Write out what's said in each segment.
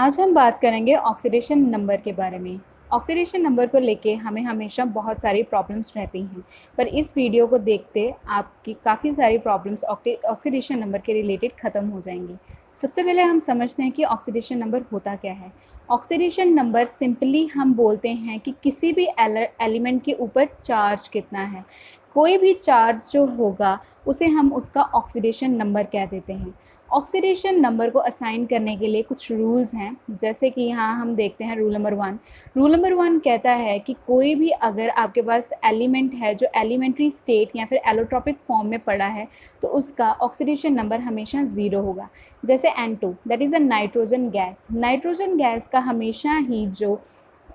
आज हम बात करेंगे ऑक्सीडेशन नंबर के बारे में। ऑक्सीडेशन नंबर को लेके हमें हमेशा बहुत सारी प्रॉब्लम्स रहती हैं, पर इस वीडियो को देखते आपकी काफ़ी सारी प्रॉब्लम्स ऑक्सीडेशन नंबर के रिलेटेड ख़त्म हो जाएंगी। सबसे पहले हम समझते हैं कि ऑक्सीडेशन नंबर होता क्या है। ऑक्सीडेशन नंबर सिंपली हम बोलते हैं कि किसी भी एलिमेंट के ऊपर चार्ज कितना है। कोई भी चार्ज जो होगा उसे हम उसका ऑक्सीडेशन नंबर कह देते हैं। ऑक्सीडेशन नंबर को असाइन करने के लिए कुछ रूल्स हैं, जैसे कि यहाँ हम देखते हैं रूल नंबर 1। रूल नंबर 1 कहता है कि कोई भी अगर आपके पास एलिमेंट है जो एलिमेंट्री स्टेट या फिर एलोट्रॉपिक फॉर्म में पड़ा है तो उसका ऑक्सीडेशन नंबर हमेशा 0 होगा। जैसे N2 that is a nitrogen gas. Nitrogen gas का हमेशा ही जो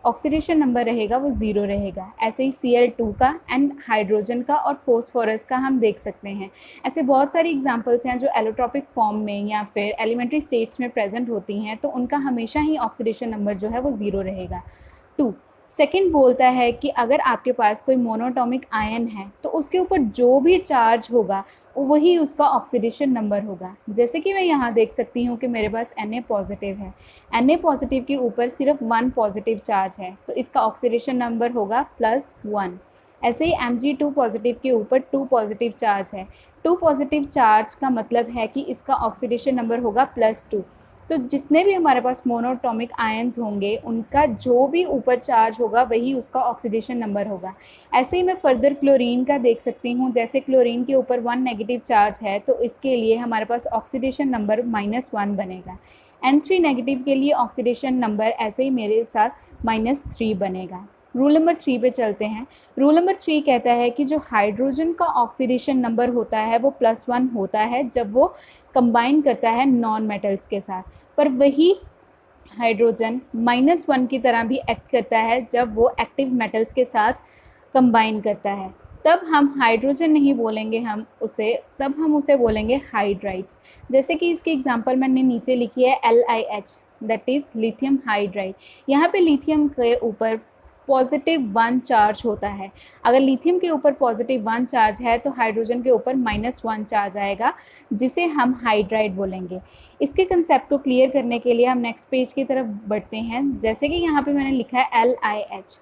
ऑक्सीडेशन नंबर रहेगा वो 0 रहेगा। ऐसे ही Cl2 का एंड हाइड्रोजन का और फोस्फोरस का हम देख सकते हैं। ऐसे बहुत सारी एग्जांपल्स हैं जो एलोट्रॉपिक फॉर्म में या फिर एलिमेंट्री स्टेट्स में प्रेजेंट होती हैं, तो उनका हमेशा ही ऑक्सीडेशन नंबर जो है वो 0 रहेगा। 2 सेकेंड बोलता है कि अगर आपके पास कोई मोनोटॉमिक आयन है तो उसके ऊपर जो भी चार्ज होगा वही उसका ऑक्सीडेशन नंबर होगा। जैसे कि मैं यहाँ देख सकती हूँ कि मेरे पास Na पॉजिटिव है। Na पॉजिटिव के ऊपर सिर्फ 1 पॉजिटिव चार्ज है तो इसका ऑक्सीडेशन नंबर होगा +1। ऐसे ही Mg2 पॉजिटिव के ऊपर 2 पॉजिटिव चार्ज है। 2 पॉजिटिव चार्ज का मतलब है कि इसका ऑक्सीडेशन नंबर होगा +2। तो जितने भी हमारे पास मोनोटॉमिक आयन्स होंगे उनका जो भी ऊपर चार्ज होगा वही उसका ऑक्सीडेशन नंबर होगा। ऐसे ही मैं फर्दर क्लोरीन का देख सकती हूँ। जैसे क्लोरीन के ऊपर 1 नेगेटिव चार्ज है तो इसके लिए हमारे पास ऑक्सीडेशन नंबर -1 बनेगा। N3 नेगेटिव के लिए ऑक्सीडेशन नंबर ऐसे ही मेरे साथ -3 बनेगा। रूल नंबर 3 पे चलते हैं। रूल नंबर 3 कहता है कि जो हाइड्रोजन का ऑक्सीडेशन नंबर होता है वो +1 होता है जब वो कंबाइन करता है नॉन मेटल्स के साथ, पर वही हाइड्रोजन -1 की तरह भी एक्ट करता है जब वो एक्टिव मेटल्स के साथ कंबाइन करता है। तब हम हाइड्रोजन नहीं बोलेंगे, तब हम उसे बोलेंगे हाइड्राइड्स। जैसे कि इसकी एग्जांपल मैंने नीचे लिखी है LiH that is lithium hydride. यहाँ पे लिथियम के ऊपर +1 चार्ज होता है। अगर लिथियम के ऊपर +1 चार्ज है तो हाइड्रोजन के ऊपर -1 चार्ज आएगा, जिसे हम हाइड्राइड बोलेंगे। इसके कंसेप्ट को क्लियर करने के लिए हम नेक्स्ट पेज की तरफ बढ़ते हैं। जैसे कि यहाँ पे मैंने लिखा है LiH,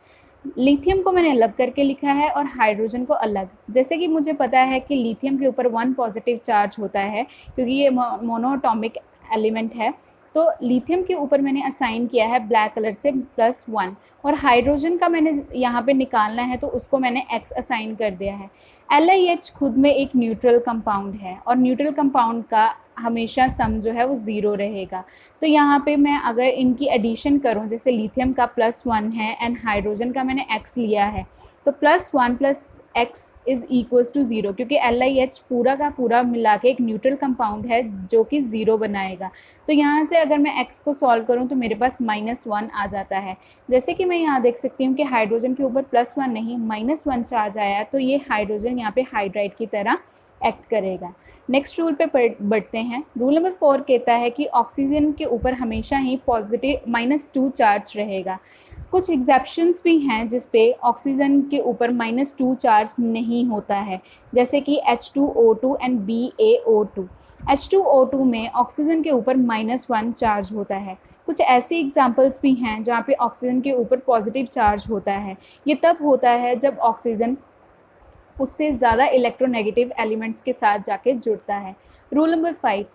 लिथियम को मैंने अलग करके लिखा है और हाइड्रोजन को अलग। जैसे कि मुझे पता है कि लिथियम के ऊपर 1 पॉजिटिव चार्ज होता है क्योंकि ये मोनोटॉमिक एलिमेंट है, तो लिथियम के ऊपर मैंने असाइन किया है ब्लैक कलर से +1, और हाइड्रोजन का मैंने यहाँ पे निकालना है तो उसको मैंने X असाइन कर दिया है। LiH खुद में एक न्यूट्रल कंपाउंड है और न्यूट्रल कंपाउंड का हमेशा सम जो है वो 0 रहेगा। तो यहाँ पे मैं अगर इनकी एडिशन करूँ, जैसे लिथियम का +1 है एंड हाइड्रोजन का मैंने X लिया है, तो +1 + X इज़ इक्वल्स टू 0, क्योंकि LiH पूरा का पूरा मिला के एक न्यूट्रल कंपाउंड है जो कि 0 बनाएगा। तो यहाँ से अगर मैं X को सॉल्व करूँ तो मेरे पास -1 आ जाता है। जैसे कि मैं यहाँ देख सकती हूँ कि हाइड्रोजन के ऊपर +1 नहीं -1 चार्ज आया, तो ये हाइड्रोजन यहाँ पे हाइड्राइड की तरह एक्ट करेगा। नेक्स्ट रूल पे बढ़ते हैं। रूल नंबर 4 कहता है कि ऑक्सीजन के ऊपर हमेशा ही पॉजिटिव -2 चार्ज रहेगा। कुछ एग्जेप्शंस भी हैं जिस पे ऑक्सीजन के ऊपर -2 चार्ज नहीं होता है, जैसे कि H2O2 एंड BaO2। H2O2 में ऑक्सीजन के ऊपर -1 चार्ज होता है। कुछ ऐसी एग्जांपल्स भी हैं जहाँ पे ऑक्सीजन के ऊपर पॉजिटिव चार्ज होता है। ये तब होता है जब ऑक्सीजन उससे ज़्यादा इलेक्ट्रोनेगेटिव एलिमेंट्स के साथ जाके जुड़ता है। रूल नंबर 5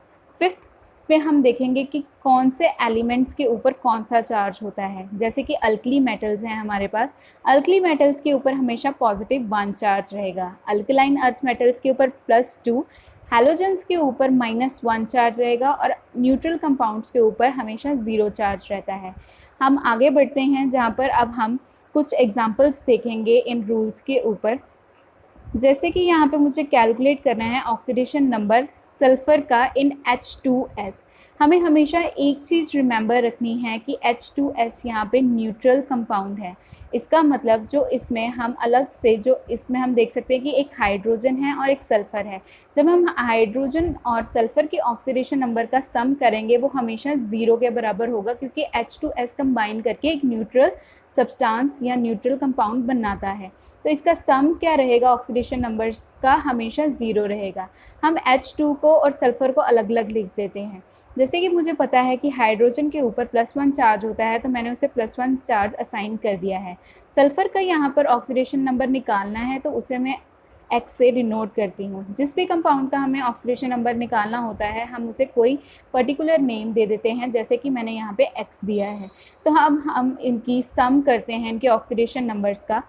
फिफ्थ पे हम देखेंगे कि कौन से एलिमेंट्स के ऊपर कौन सा चार्ज होता है। जैसे कि अल्कली मेटल्स हैं हमारे पास, अल्कली मेटल्स के ऊपर हमेशा +1 चार्ज रहेगा। अल्कलाइन अर्थ मेटल्स के ऊपर +2, हैलोजेंस के ऊपर -1 चार्ज रहेगा और न्यूट्रल कंपाउंड्स के ऊपर हमेशा 0 चार्ज रहता है। हम आगे बढ़ते हैं जहाँ पर अब हम कुछ एग्जाम्पल्स देखेंगे इन रूल्स के ऊपर। जैसे कि यहाँ पे मुझे कैलकुलेट करना है ऑक्सीडेशन नंबर सल्फ़र का इन H2S। हमें हमेशा एक चीज़ रिमेंबर रखनी है कि H2S यहाँ पे न्यूट्रल कंपाउंड है, इसका मतलब जो इसमें हम अलग से जो इसमें हम देख सकते हैं कि एक हाइड्रोजन है और एक सल्फ़र है। जब हम हाइड्रोजन और सल्फ़र के ऑक्सीडेशन नंबर का सम करेंगे वो हमेशा 0 के बराबर होगा, क्योंकि H2S कंबाइन करके एक न्यूट्रल सब्सटेंस या न्यूट्रल कंपाउंड बनाता है। तो इसका सम क्या रहेगा ऑक्सीडेशन नंबर्स का, हमेशा 0 रहेगा। हम H2 को और सल्फ़र को अलग अलग लिख देते हैं। जैसे कि मुझे पता है कि हाइड्रोजन के ऊपर +1 चार्ज होता है, तो मैंने उसे +1 चार्ज असाइन कर दिया है। सल्फ़र का यहाँ पर ऑक्सीडेशन नंबर निकालना है, तो उसे मैं X से डिनोट करती हूँ। जिस भी कंपाउंड का हमें ऑक्सीडेशन नंबर निकालना होता है हम उसे कोई पर्टिकुलर नेम दे देते हैं, जैसे कि मैंने यहाँ पे X दिया है। तो हम इनकी सम करते हैं, इनके ऑक्सीडेशन नंबर्स का।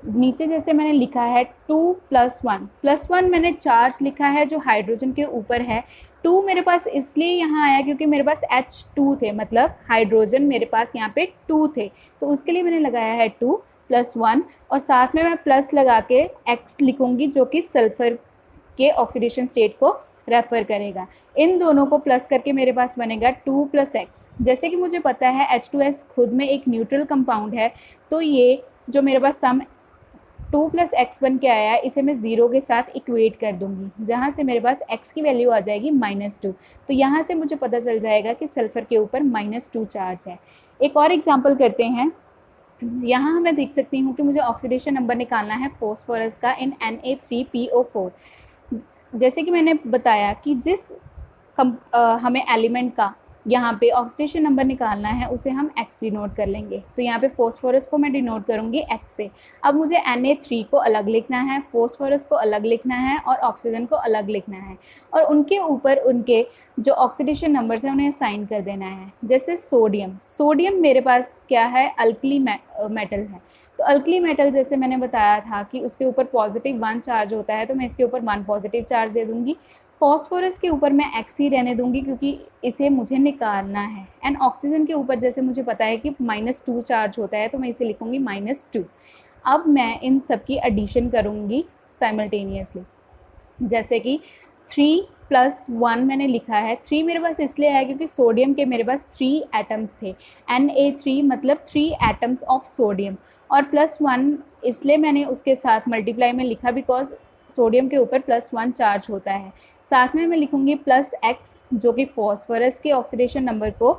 नीचे जैसे मैंने लिखा है 2 + 1 +1 मैंने चार्ज लिखा है जो हाइड्रोजन के ऊपर है। 2 मेरे पास इसलिए यहाँ आया क्योंकि मेरे पास H2 थे, मतलब हाइड्रोजन मेरे पास यहाँ पे 2 थे, तो उसके लिए मैंने लगाया है 2 + 1 और साथ में मैं प्लस लगा के X लिखूँगी जो कि सल्फ़र के ऑक्सीडेशन स्टेट को रेफ़र करेगा। इन दोनों को प्लस करके मेरे पास बनेगा 2 + X। जैसे कि मुझे पता है H2S खुद में एक न्यूट्रल कंपाउंड है, तो ये जो मेरे पास सम 2 + X बन के आया है इसे मैं 0 के साथ इक्वेट कर दूंगी, जहाँ से मेरे पास X की वैल्यू आ जाएगी -2। तो यहाँ से मुझे पता चल जाएगा कि सल्फ़र के ऊपर -2 चार्ज है। एक और एग्जांपल करते हैं। यहाँ मैं देख सकती हूँ कि मुझे ऑक्सीडेशन नंबर निकालना है फॉस्फोरस का इन Na3PO4। जैसे कि मैंने बताया कि जिस हमें एलिमेंट का यहाँ पे ऑक्सीडेशन नंबर निकालना है उसे हम X डिनोट कर लेंगे। तो यहाँ पे फॉस्फोरस को मैं डिनोट करूँगी X से। अब मुझे Na3 को अलग लिखना है, फॉस्फोरस को अलग लिखना है और ऑक्सीजन को अलग लिखना है, और उनके ऊपर उनके जो ऑक्सीडेशन नंबर्स हैं उन्हें साइन कर देना है। जैसे सोडियम मेरे पास क्या है, अल्कली मेटल है। तो अल्कली मेटल जैसे मैंने बताया था कि उसके ऊपर +1 चार्ज होता है, तो मैं इसके ऊपर 1 पॉजिटिव चार्ज दे दूँगी। फॉस्फोरस के ऊपर मैं X ही रहने दूंगी क्योंकि इसे मुझे निकालना है। एंड ऑक्सीजन के ऊपर जैसे मुझे पता है कि -2 चार्ज होता है, तो मैं इसे लिखूंगी -2। अब मैं इन सब की एडिशन करूंगी साइमल्टेनियसली। जैसे कि 3 + 1 मैंने लिखा है। 3 मेरे पास इसलिए है क्योंकि सोडियम के मेरे पास 3 एटम्स थे। Na3 मतलब 3 एटम्स ऑफ सोडियम, और +1 इसलिए मैंने उसके साथ मल्टीप्लाई में लिखा बिकॉज सोडियम के ऊपर +1 चार्ज होता है। साथ में मैं लिखूंगी +X जो कि फॉस्फोरस के ऑक्सीडेशन नंबर को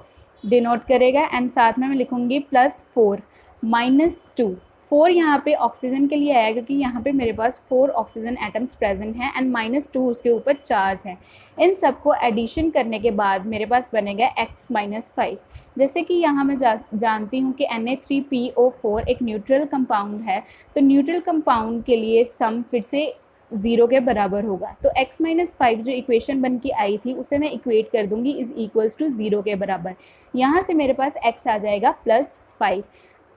डिनोट करेगा, एंड साथ में मैं लिखूंगी +4 -2। 4 यहाँ पे ऑक्सीजन के लिए आया क्योंकि यहाँ पे मेरे पास 4 ऑक्सीजन एटम्स प्रेजेंट हैं, एंड -2 उसके ऊपर चार्ज है। इन सबको एडिशन करने के बाद मेरे पास बनेगा X - 5। जैसे कि यहाँ मैं जानती हूँ कि Na3PO4 एक न्यूट्रल कंपाउंड है, तो न्यूट्रल कंपाउंड के लिए सम फिर से 0 के बराबर होगा। तो X - 5 जो इक्वेशन बन के आई थी उसे मैं इक्वेट कर दूंगी =0 के बराबर। यहाँ से मेरे पास X आ जाएगा +5।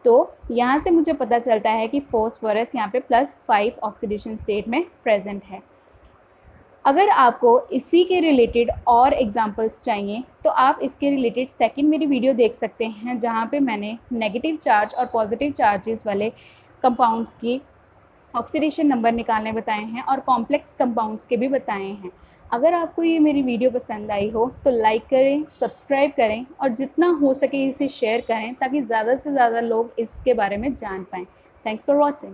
तो यहाँ से मुझे पता चलता है कि फॉस्फोरस यहाँ पे +5 ऑक्सीडेशन स्टेट में प्रेजेंट है। अगर आपको इसी के रिलेटेड और एग्जांपल्स चाहिए तो आप इसके रिलेटेड सेकंड मेरी वीडियो देख सकते हैं, जहाँ पे मैंने नेगेटिव चार्ज और पॉजिटिव चार्जेस वाले कंपाउंड्स की ऑक्सीडेशन नंबर निकालने बताए हैं और कॉम्प्लेक्स कंपाउंड्स के भी बताए हैं। अगर आपको ये मेरी वीडियो पसंद आई हो तो लाइक करें, सब्सक्राइब करें और जितना हो सके इसे शेयर करें ताकि ज़्यादा से ज़्यादा लोग इसके बारे में जान पाएँ। Thanks for watching.